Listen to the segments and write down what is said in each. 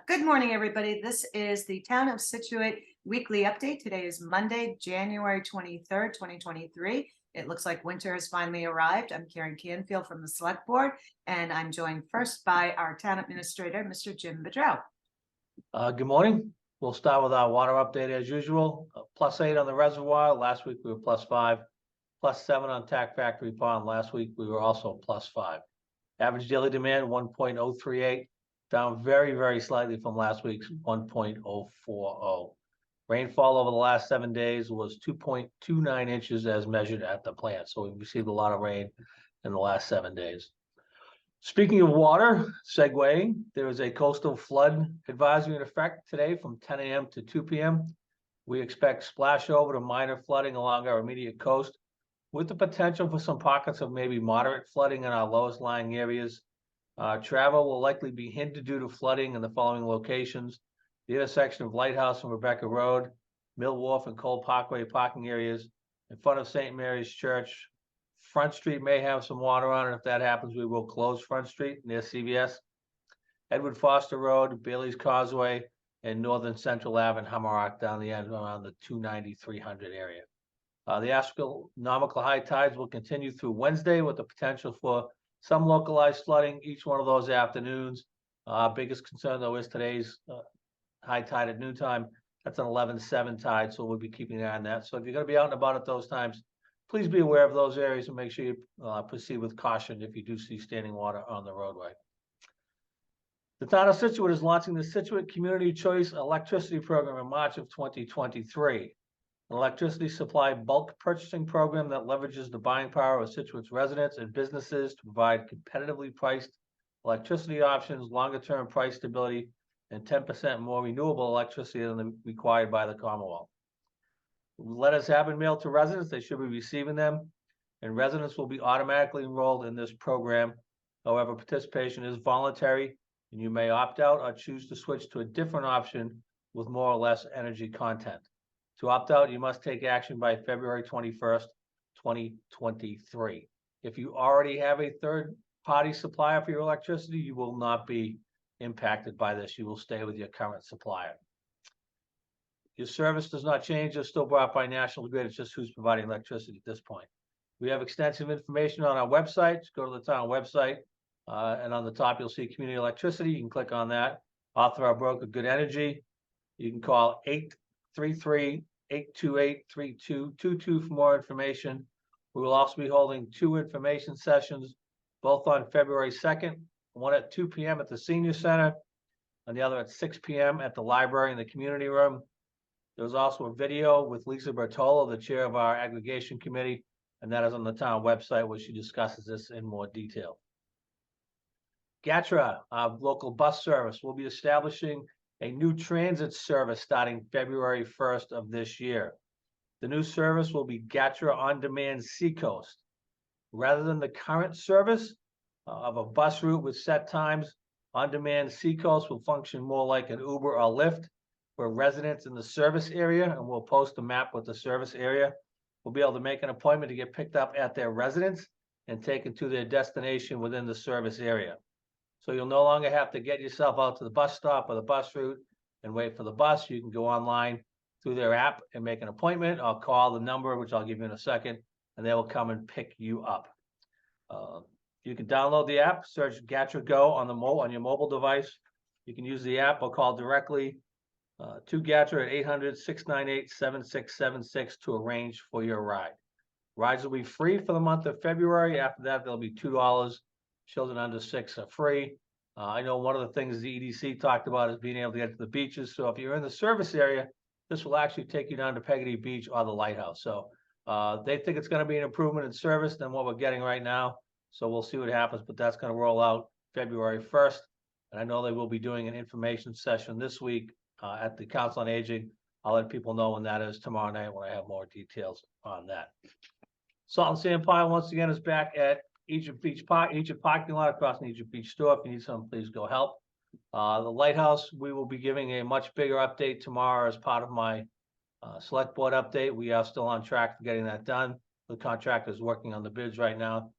Good morning, everybody. This is the Town of Scituate Weekly Update. Today is Monday, January 23rd, 2023. It looks like winter has finally arrived. I'm Karen Canfield from the Select Board, and I'm joined first by our Town Administrator, Mr. Jim Bedrell. Good morning. We'll start with our water update as usual. +8 on the reservoir. Last week we were +5. +7 on Tack Factory Pond. Last week we were also +5. Average daily demand 1.038. Down very slightly from last week's 1.040. Rainfall over the last 7 days was 2.29 inches as measured at the plant. So we've received a lot of rain in the last 7 days. Speaking of water, segueing, there is a coastal flood advisory in effect today from 10 a.m. to 2 p.m. We expect splash over to minor flooding along our immediate coast, with the potential for some pockets of maybe moderate flooding in our lowest lying areas. Travel will likely be hindered due to flooding in the following locations: the intersection of Lighthouse and Rebecca Road, Mill Wharf and Cole Parkway parking areas, in front of St. Mary's Church. Front Street may have some water on it. If that happens, we will close Front Street near CVS. Edward Foster Road, Bailey's Causeway, and Northern Central Ave and Hummerock down the end around the 290-300 area. The astronomical high tides will continue through Wednesday with the potential for some localized flooding each one of those afternoons. Biggest concern though is today's high tide at noontime. That's an 11-7 tide, so we'll be keeping an eye on that. So if you're going to be out and about at those times, please be aware of those areas and make sure you proceed with caution if you do see standing water on the roadway. The town of Scituate is launching the Scituate Community Choice Electricity Program in March of 2023. An electricity supply bulk purchasing program that leverages the buying power of Scituate's residents and businesses to provide competitively priced electricity options, longer-term price stability, and 10% more renewable electricity than required by the Commonwealth. Letters have been mailed to residents. They should be receiving them, and residents will be automatically enrolled in this program. However, participation is voluntary, and you may opt out or choose to switch to a different option with more or less energy content. To opt out, you must take action by February 21st, 2023. If you already have a third-party supplier for your electricity, you will not be impacted by this. You will stay with your current supplier. Your service does not change. It's still brought by National Grid. It's just who's providing electricity at this point. We have extensive information on our website. Just go to the town website, and on the top you'll see Community Electricity. You can click on that. Author our broker, Good Energy. You can call 833-828-3222 for more information. We will also be holding 2 information sessions, both on February 2nd, one at 2 p.m. at the Senior Center, and the other at 6 p.m. at the library in the community room. There's also a video with Lisa Bertolo, the chair of our aggregation committee, and that is on the town website where she discusses this in more detail. GATRA, our local bus service, will be establishing a new transit service starting February 1st of this year. The new service will be GATRA On Demand Seacoast. Rather than the current service of a bus route with set times, On Demand Seacoast will function more like an Uber or Lyft, where residents in the service area, and we'll post a map with the service area, will be able to make an appointment to get picked up at their residence and taken to their destination within the service area. So you'll no longer have to get yourself out to the bus stop or the bus route and wait for the bus. You can go online through their app and make an appointment. I'll call the number, which I'll give you in a second, and they will come and pick you up. You can download the app, search GATRA Go on your mobile device. You can use the app or call directly to GATRA at 800-698-7676 to arrange for your ride. Rides will be free for the month of February. After that, there'll be $2. Children under 6 are free. I know one of the things the EDC talked about is being able to get to the beaches. So if you're in the service area, this will actually take you down to Peggotty Beach or the Lighthouse. So they think it's going to be an improvement in service than what we're getting right now. So we'll see what happens, but that's going to roll out February 1st. And I know they will be doing an information session this week at the Council on Aging. I'll let people know when that is tomorrow night when I have more details on that. Salt and Sand Pile once again is back at Egypt Beach parking lot across from Egypt Beach store. If you need something, please go help. The Lighthouse, we will be giving a much bigger update tomorrow as part of my select board update. We are still on track for getting that done. The contractor is working on the bids right now.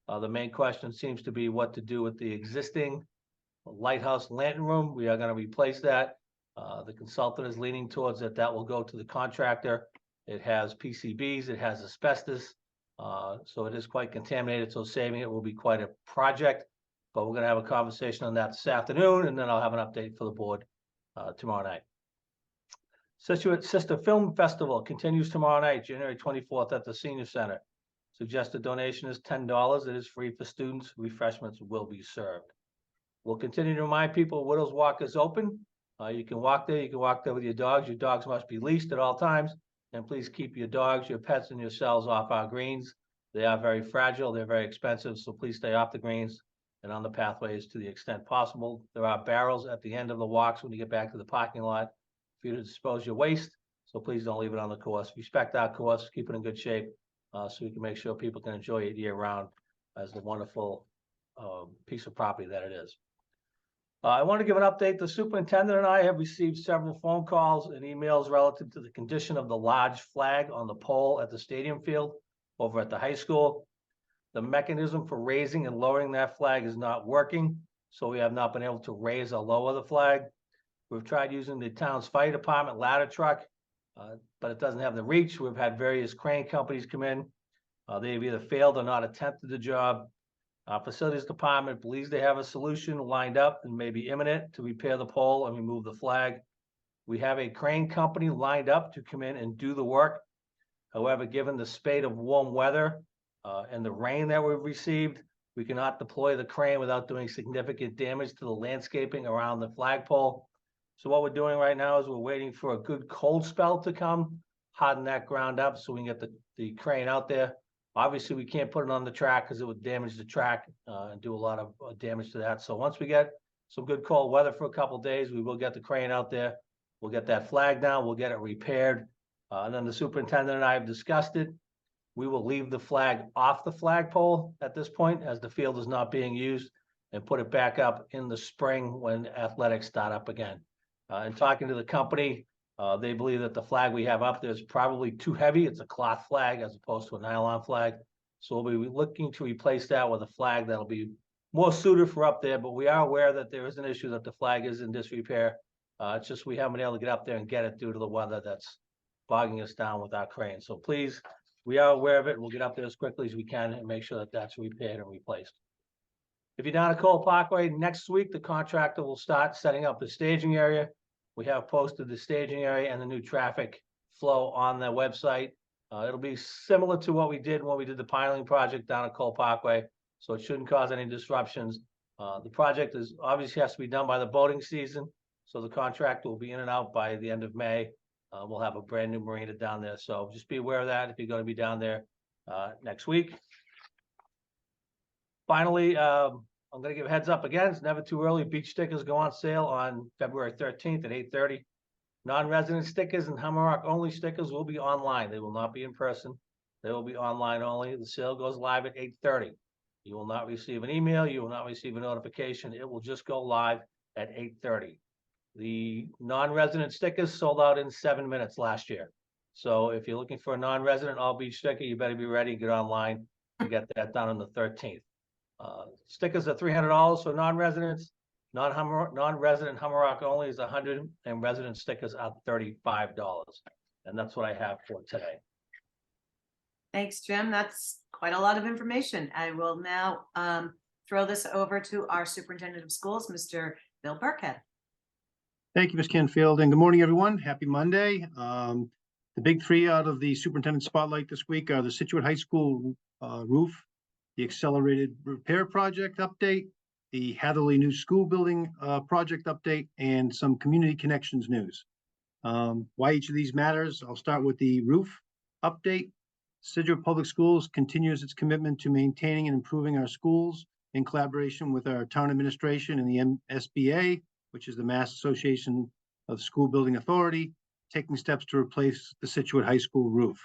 The main question seems to be what to do with the existing lighthouse lantern room. We are going to replace that. The consultant is leaning towards that will go to the contractor. It has PCBs, it has asbestos, so it is quite contaminated, so saving it will be quite a project. But we're going to have a conversation on that this afternoon, and then I'll have an update for the board tomorrow night. Scituate Sister Film Festival continues tomorrow night, January 24th at the Senior Center. Suggested donation is $10. It is free for students. Refreshments will be served. We'll continue to remind people Widows Walk is open. You can walk there. You can walk there with your dogs. Your dogs must be leashed at all times. And please keep your dogs, your pets, and yourselves off our greens. They are very fragile. They're very expensive. So please stay off the greens and on the pathways to the extent possible. There are barrels at the end of the walks when you get back to the parking lot for you to dispose your waste. So please don't leave it on the course. Respect our course. Keep it in good shape so we can make sure people can enjoy it year round as the wonderful piece of property that it is. I want to give an update. The superintendent and I have received several phone calls and emails relative to the condition of the large flag on the pole at the stadium field over at the high school. The mechanism for raising and lowering that flag is not working, so we have not been able to raise or lower the flag. We've tried using the town's fire department ladder truck, but it doesn't have the reach. We've had various crane companies come in. They've either failed or not attempted the job. Our facilities department believes they have a solution lined up and may be imminent to repair the pole and remove the flag. We have a crane company lined up to come in and do the work. However, given the spate of warm weather and the rain that we've received, we cannot deploy the crane without doing significant damage to the landscaping around the flagpole. So what we're doing right now is we're waiting for a good cold spell to come, harden that ground up so we can get the crane out there. Obviously, we can't put it on the track because it would damage the track and do a lot of damage to that. So once we get some good cold weather for a couple of days, we will get the crane out there. We'll get that flag down. We'll get it repaired. And then the superintendent and I have discussed it. We will leave the flag off the flagpole at this point as the field is not being used and put it back up in the spring when athletics start up again. And talking to the company, they believe that the flag we have up there is probably too heavy. It's a cloth flag as opposed to a nylon flag. So we'll be looking to replace that with a flag that'll be more suited for up there. But we are aware that there is an issue that the flag is in disrepair. It's just we haven't been able to get up there and get it due to the weather that's bogging us down with our crane. So please, we are aware of it. We'll get up there as quickly as we can and make sure that that's repaired and replaced. If you're down at Cole Parkway, next week, the contractor will start setting up the staging area. We have posted the staging area and the new traffic flow on the website. It'll be similar to what we did when we did the piling project down at Cole Parkway, so it shouldn't cause any disruptions. The project is obviously has to be done by the boating season, so the contract will be in and out by the end of May. We'll have a brand new marina down there, so just be aware of that if you're going to be down there next week. Finally, I'm going to give a heads up again. It's never too early. Beach stickers go on sale on February 13th at 8:30. Non-resident stickers and Hammerock only stickers will be online. They will not be in person. They will be online only. The sale goes live at 8:30. You will not receive an email. You will not receive a notification. It will just go live at 8:30. The non-resident stickers sold out in 7 minutes last year. So if you're looking for a non-resident all beach sticker, you better be ready to get online and get that done on the 13th. Stickers are $300 for non-residents. Non-resident Hammerock only is $100, and resident stickers are $35. And that's what I have for today. Thanks, Jim. That's quite a lot of information. I will now throw this over to our superintendent of schools, Mr. Bill Burkhead. Thank you, Ms. Canfield, and good morning, everyone. Happy Monday. The big three out of the superintendent spotlight this week are the Scituate High School roof, the accelerated repair project update, the Hatherley new school building project update, and some community connections news. Why each of these matters? I'll start with the roof update. Scituate Public Schools continues its commitment to maintaining and improving our schools in collaboration with our town administration and the MSBA, which is the Mass Association of School Building Authority, taking steps to replace the Scituate High School roof.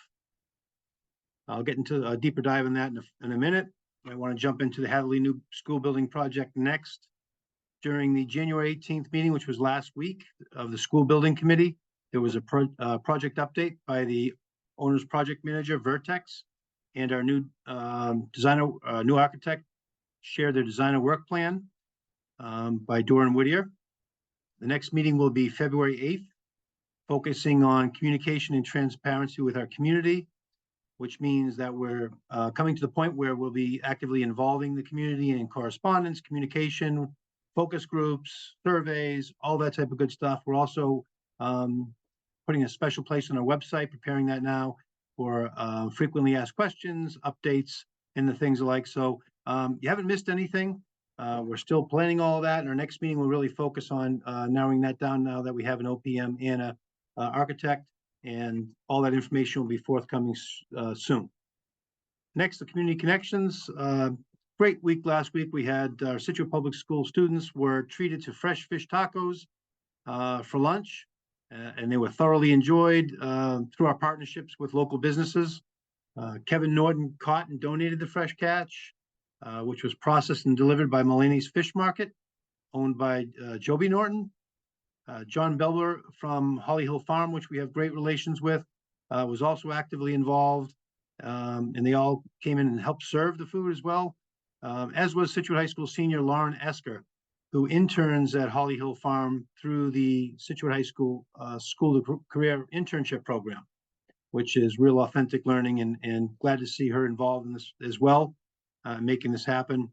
I'll get into a deeper dive in that in a minute. I want to jump into the Hatherley new school building project next. During the January 18th meeting, which was last week, of the school building committee, there was a project update by the owner's project manager, Vertex, and our new designer, new architect shared their designer work plan. by Doran Whittier. The next meeting will be February 8th, focusing on communication and transparency with our community, which means that we're coming to the point where we'll be actively involving the community in correspondence, communication, focus groups, surveys, all that type of good stuff. We're also putting a special place on our website, preparing that now for frequently asked questions, updates, and the things alike. So you haven't missed anything. We're still planning all of that, and our next meeting will really focus on narrowing that down now that we have an OPM and a architect, and all that information will be forthcoming soon. Next, the community connections. Great week last week. We had our Scituate Public School students were treated to fresh fish tacos for lunch, and they were thoroughly enjoyed through our partnerships with local businesses. Kevin Norton caught and donated the fresh catch, which was processed and delivered by Mulaney's Fish Market, owned by Joby Norton. John Belber from Holly Hill Farm, which we have great relations with, was also actively involved, and they all came in and helped serve the food as well, as was Scituate High School senior Lauren Esker, who interns at Holly Hill Farm through the Scituate High School School to Career Internship Program, which is real authentic learning, and glad to see her involved in this as well, making this happen.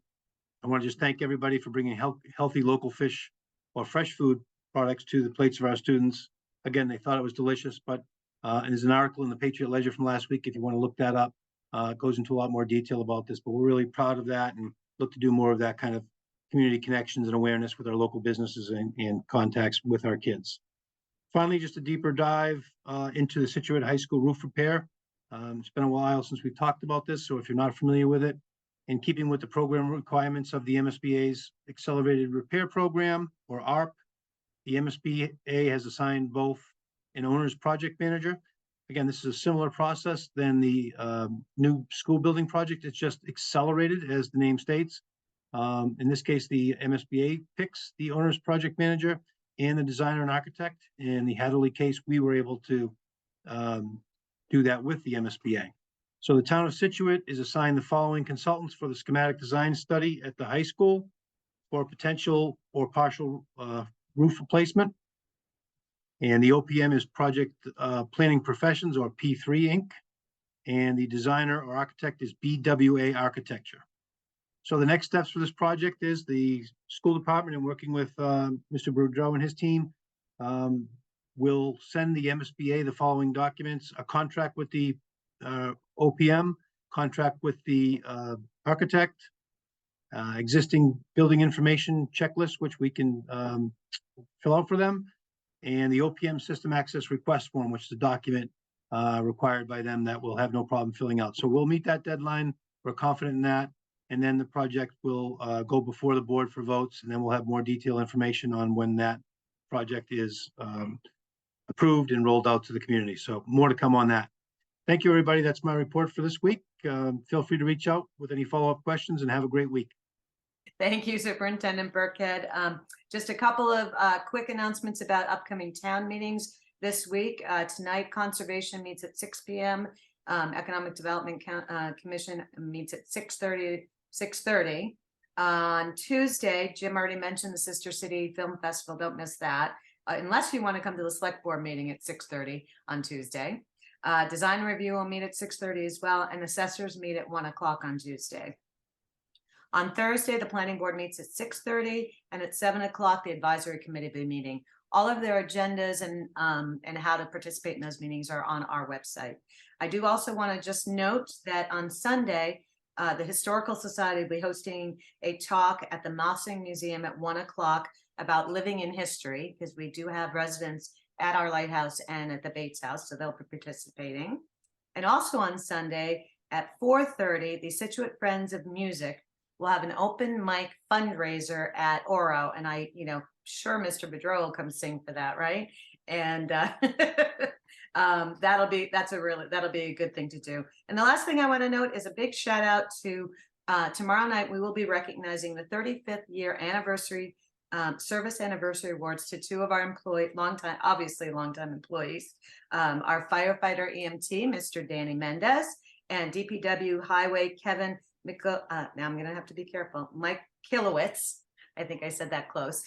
I want to just thank everybody for bringing healthy local fish or fresh food products to the plates of our students. Again, they thought it was delicious, but there's an article in the Patriot Ledger from last week if you want to look that up. It goes into a lot more detail about this, but we're really proud of that and look to do more of that kind of community connections and awareness with our local businesses and contacts with our kids. Finally, just a deeper dive into the Scituate High School roof repair. It's been a while since we've talked about this, so if you're not familiar with it, in keeping with the program requirements of the MSBA's Accelerated Repair Program, or ARP, the MSBA has assigned both an owner's project manager. Again, this is a similar process than the new school building project. It's just accelerated, as the name states. In this case, the MSBA picks the owner's project manager and the designer and architect. In the Hadley case, we were able to do that with the MSBA. So the town of Scituate is assigned the following consultants for the schematic design study at the high school for potential or partial roof replacement. And the OPM is Project Planning Professions, or P3 Inc. And the designer or architect is BWA Architecture. So the next steps for this project is the school department, and working with Mr. Boudreau and his team, will send the MSBA the following documents: a contract with the OPM, contract with the architect, existing building information checklist, which we can fill out for them, and the OPM system access request form, which is a document required by them that we'll have no problem filling out. So we'll meet that deadline. We're confident in that. And then the project will go before the board for votes, and then we'll have more detailed information on when that project is approved and rolled out to the community. So more to come on that. Thank you, everybody. That's my report for this week. Feel free to reach out with any follow-up questions, and have a great week. Thank you, Superintendent Burkhead. Just a couple of quick announcements about upcoming town meetings this week. Tonight, Conservation meets at 6 p.m. Economic Development Commission meets at 6:30. On Tuesday, Jim already mentioned the Sister City Film Festival. Don't miss that. Unless you want to come to the select board meeting at 6:30 on Tuesday. Design review will meet at 6:30 as well, and assessors meet at 1 o'clock on Tuesday. On Thursday, the planning board meets at 6:30, and at 7 o'clock, the advisory committee will be meeting. All of their agendas and how to participate in those meetings are on our website. I do also want to just note that on Sunday, the Historical Society will be hosting a talk at the Mossing Museum at 1 o'clock about living in history, because we do have residents at our lighthouse and at the Bates House, so they'll be participating. And also on Sunday at 4:30, the Scituate Friends of Music will have an open mic fundraiser at Oro, and sure Mr. Boudreau will come sing for that, right? And that'll be a good thing to do. And the last thing I want to note is a big shout out to tomorrow night. We will be recognizing the 35th year anniversary service anniversary awards to two of our longtime employees, our firefighter EMT, Mr. Danny Mendez, and DPW Highway Kevin now I'm going to have to be careful, Mike Kilowitz. I think I said that close.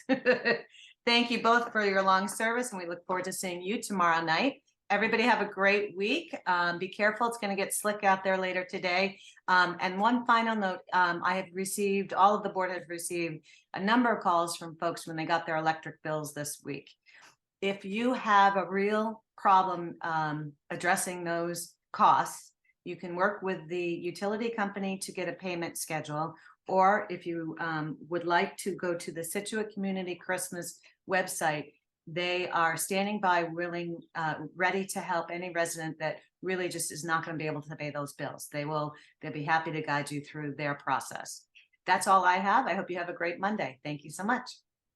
Thank you both for your long service, and we look forward to seeing you tomorrow night. Everybody have a great week. Be careful. It's going to get slick out there later today. And one final note, all of the board has received a number of calls from folks when they got their electric bills this week. If you have a real problem addressing those costs, you can work with the utility company to get a payment schedule. Or if you would like to go to the Scituate Community Christmas website, they are standing by, willing, ready to help any resident that really just is not going to be able to pay those bills. They'll be happy to guide you through their process. That's all I have. I hope you have a great Monday. Thank you so much.